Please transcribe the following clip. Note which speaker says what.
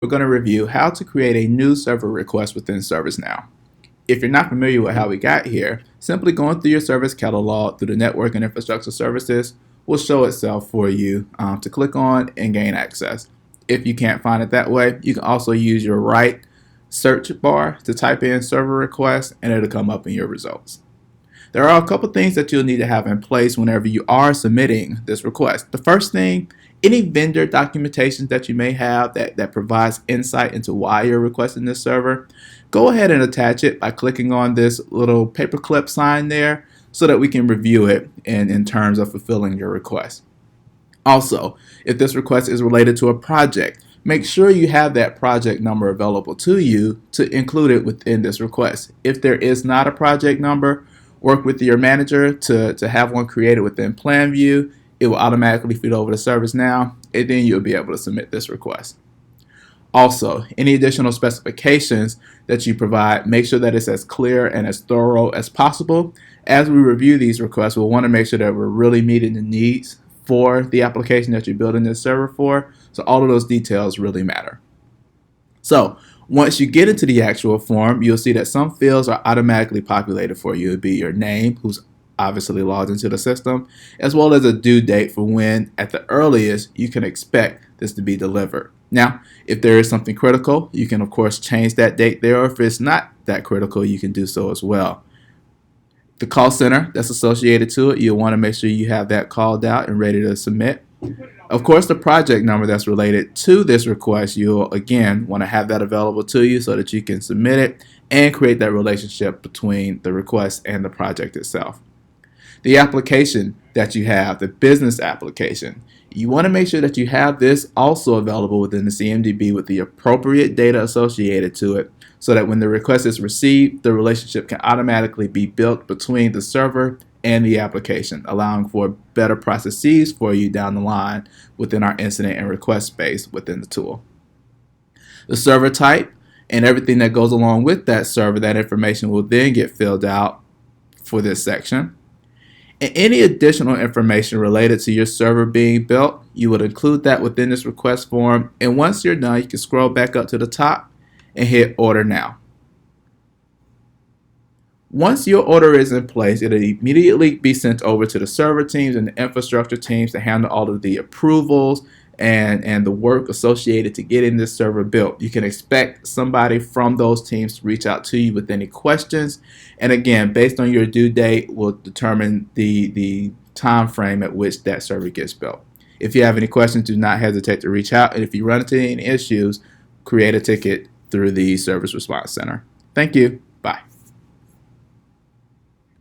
Speaker 1: We're going to review how to create a new server request within ServiceNow. If you're not familiar with how we got here, simply going through your service catalog through the network and infrastructure services will show itself for you to click on and gain access. If you can't find it that way, you can also use your right search bar to type in server request and it'll come up in your results. There are a couple things that you'll need to have in place whenever you are submitting this request. The first thing, any vendor documentation that you may have that provides insight into why you're requesting this server, go ahead and attach it by clicking on this little paperclip sign there so that we can review it in terms of fulfilling your request. Also, if this request is related to a project, make sure you have that project number available to you to include it within this request. If there is not a project number, work with your manager to have one created within PlanView. It will automatically feed over to ServiceNow, and then you'll be able to submit this request. Also, any additional specifications that you provide, make sure that it's as clear and as thorough as possible. As we review these requests, we'll want to make sure that we're really meeting the needs for the application that you're building this server for. So all of those details really matter. So once you get into the actual form, you'll see that some fields are automatically populated for you. It'll be your name, who's obviously logged into the system, as well as a due date for when, at the earliest, you can expect this to be delivered. Now, if there is something critical, you can of course change that date there, or if it's not that critical, you can do so as well. The call center that's associated to it, you'll want to make sure you have that called out and ready to submit. Of course, the project number that's related to this request, you'll again want to have that available to you so that you can submit it and create that relationship between the request and the project itself. The application that you have, the business application, you want to make sure that you have this also available within the CMDB with the appropriate data associated to it so that when the request is received, the relationship can automatically be built between the server and the application, allowing for better processes for you down the line within our incident and request space within the tool. The server type and everything that goes along with that server, that information will then get filled out for this section. And any additional information related to your server being built, you would include that within this request form. And once you're done, you can scroll back up to the top and hit Order Now. Once your order is in place, it'll immediately be sent over to the server teams and the infrastructure teams to handle all of the approvals and the work associated to getting this server built. You can expect somebody from those teams to reach out to you with any questions. And again, based on your due date, will determine the time frame at which that server gets built. If you have any questions, do not hesitate to reach out. And if you run into any issues, create a ticket through the Service Response Center. Thank you. Bye.